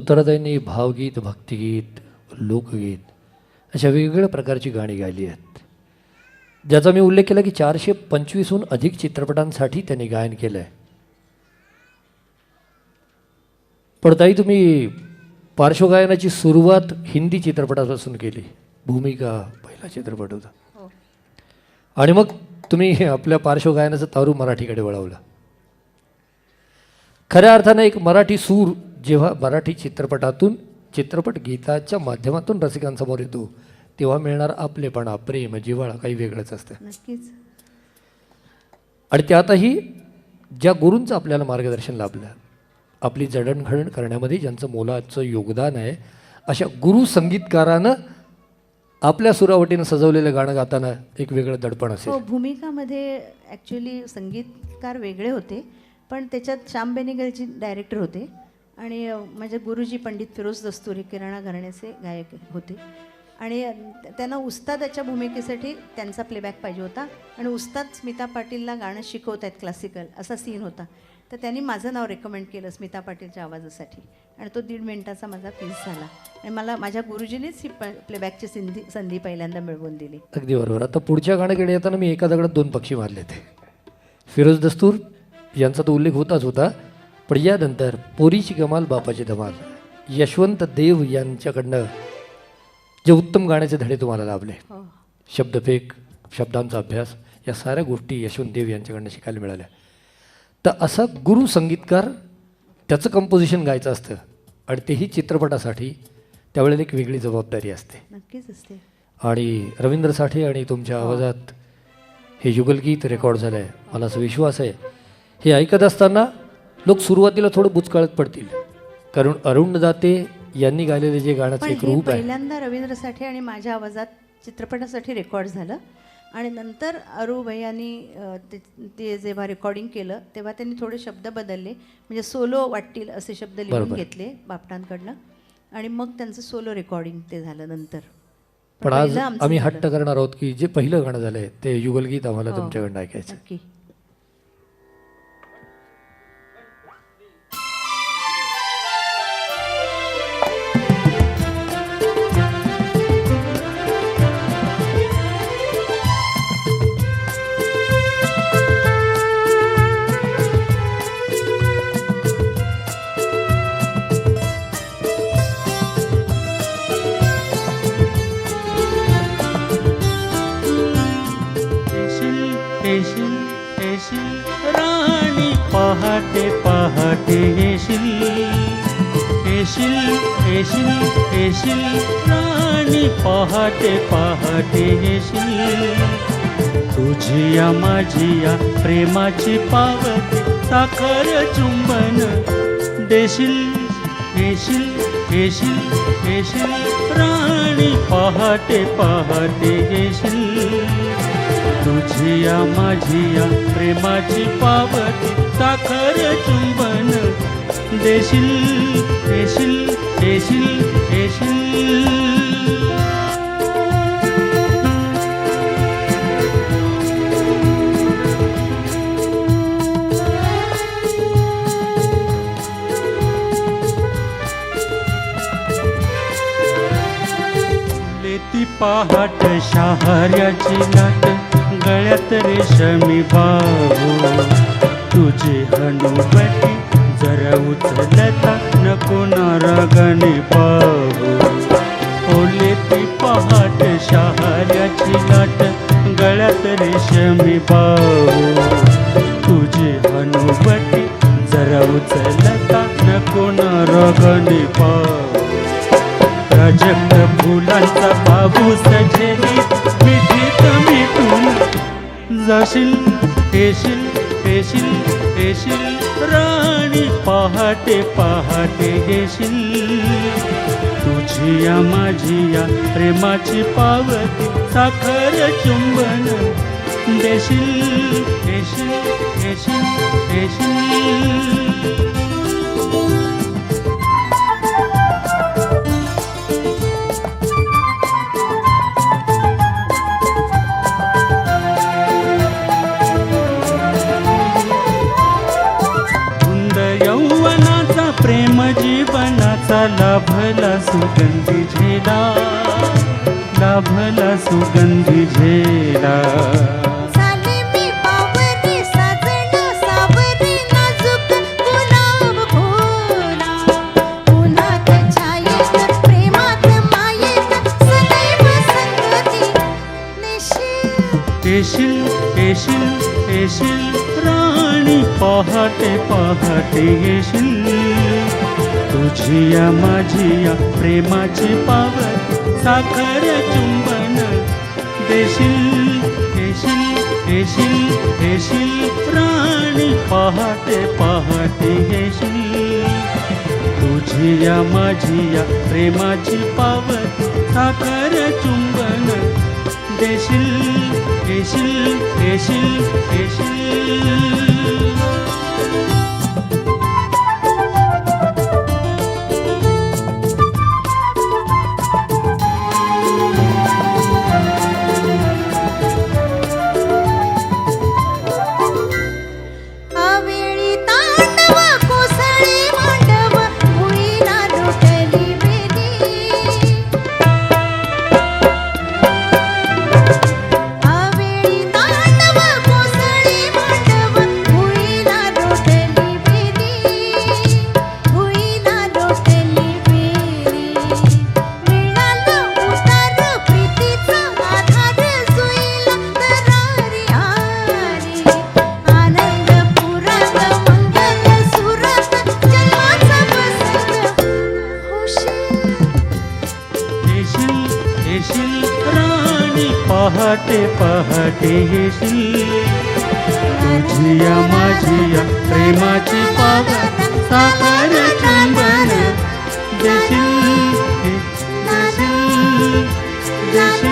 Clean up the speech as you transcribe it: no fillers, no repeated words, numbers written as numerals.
उत्तरादायींनी भावगीत, भक्तिगीत, लोकगीत अशा वेगवेगळ्या प्रकारची गाणी गायली आहेत, ज्याचा मी उल्लेख केला की 425हून अधिक चित्रपटांसाठी त्यांनी गायन केलं आहे. पण ताई, तुम्ही पार्श्वगायनाची सुरुवात हिंदी चित्रपटापासून केली. भूमिका पहिला चित्रपट होता, आणि मग तुम्ही आपल्या पार्श्वगायनाचं तारू मराठीकडे वळवलं. खऱ्या अर्थानं एक मराठी सूर जेव्हा मराठी चित्रपटातून, चित्रपट गीताच्या माध्यमातून रसिकांसमोर येतो, तेव्हा मिळणार आपलेपणा, प्रेम, जिव्हाळा काही वेगळंच असतं. नक्कीच. आणि त्यातही ज्या गुरूंचं आपल्याला मार्गदर्शन लाभलं, आपली जडणघडण करण्यामध्ये ज्यांचं मोलाचं योगदान आहे, अशा गुरु संगीतकारानं आपल्या सुरावटीनं सजवलेलं गाणं गाताना एक वेगळं दडपण असेल. हो, भूमिकामध्ये ॲक्च्युली संगीतकार वेगळे होते, पण त्याच्यात श्याम बेनेगलजी डायरेक्टर होते आणि माझे गुरुजी पंडित फिरोज दस्तुरी किराणा घराण्याचे गायक होते. आणि त्यांना उस्तादाच्या भूमिकेसाठी त्यांचा प्लेबॅक पाहिजे होता, आणि उस्ताद स्मिता पाटीलला गाणं शिकवत आहेत क्लासिकल, असा सीन होता. तर त्यांनी माझं नाव रेकमेंड केलं स्मिता पाटीलच्या आवाजासाठी, आणि तो 1.5 मिनिटाचा माझा पीस झाला, आणि मला माझ्या गुरुजीनेच ही प्लेबॅकची संधी पहिल्यांदा मिळवून दिली. अगदी बरोबर. आता पुढच्या गाण्याकडे येताना मी एका दगडात 2 पक्षी मारले ते. फिरोज दस्तूर यांचा तो उल्लेख होताच होता, पण यानंतर पोरीची कमाल बापाची धमाल, यशवंत देव यांच्याकडनं जे उत्तम गाण्याचे धडे तुम्हाला लाभले, शब्दफेक, शब्दांचा अभ्यास, या साऱ्या गोष्टी यशवंत देव यांच्याकडनं शिकायला मिळाल्या. तर असा गुरु संगीतकार, त्याचं कंपोजिशन गायचं असतं, आणि तेही चित्रपटासाठी, त्यावेळेला एक वेगळी जबाबदारी असते. नक्कीच असते. आणि रवींद्र साठे आणि तुमच्या आवाजात हे युगलगीत रेकॉर्ड झालं आहे. मला असा विश्वास आहे, हे ऐकत असताना लोक सुरुवातीला थोडं बुचकाळत पडतील, कारण अरुण दाते यांनी गायलेले जे गाण्याचं एक रूप आहे, पहिल्यांदा रवींद्र साठे आणि माझ्या आवाजात चित्रपटासाठी रेकॉर्ड झालं, आणि नंतर अरू भैयांनी ते जेव्हा रेकॉर्डिंग केलं तेव्हा त्यांनी थोडे शब्द बदलले, म्हणजे सोलो वाटतील असे शब्द लिहून घेतले बापटांकडनं, आणि मग त्यांचं सोलो रेकॉर्डिंग ते झालं नंतर. पण आज आम्ही हट्ट करणार आहोत की जे पहिलं गाणं झालंय ते युगलगीत आम्हाला तुमच्याकडनं ऐकायचं. नक्की. राणी पहाटे पहाटे येशील, येशील येशील येशील, राणी पहाटे पहाटे येशील. तुझिया माझिया प्रेमाची पावती, साखर चुंबन देशील, येशील येशील येशील, राणी पहाटे पहाटे येशील. तुझिया माझिया प्रेमाची पावती, साखर चुंबन देशील, देशील देशील देशील. लेती पहाट शहाऱ्याची लाट, गळ्यात रेशमी बाहू, तुझे हनुवटी जरा उचलता नको नारागणे पाहू. ओले ती पहाट शहाऱ्याची लाट, गळ्यात रेशमी बाहू, तुझे हनुवटी जरा उचलता नको नारागणे पाहू. प्राजक्त फुलांचा बाबू सजेली, विधीत मिटून जाशील, येशील येशील येशील, राणी पहाटे पहाटे येशील. तुझिया माझिया प्रेमाची पावती, साखर चुंबन देशील, येशील येशील येशील. प्रेम जीवन चुंबनाचा लाभला सुगंधी झेला, लाभला सुगंधी झेला. झाले मी बावरी साजण सावरी नाजूक गुलाब भोला. उन्हात छायेत प्रेमात मायेत सदैव संगती नेशील. येशील येशील येशील राणी, पहाटे पहाटे येशील. तुझी या माझी या प्रेमाची पावत साखर चुंबन देशील. येशील येशील येशील राणी, पहाटे पहाटे येशील. तुझी या माझी या प्रेमाची पावत साखर चुंबन देशील. येशील येशील येशील. आवेळी तांडव कोसळी मांडव भुईला लोटली वेली. आवेळी तांडव कोसळी मांडव भुईला लोटली वेली. भुईला लोटली वेली. मिळालं उतार प्रीतीचा आधार जुईला तरारी आरी. आनंद पुरात मंगल सुरात जन्माचा बसत होशील. येशील येशील राणी, पहाटे पहाटे येशील. तुझी या माझी या प्रेमाची पावत साखर चुंबन देशील. देशील देशील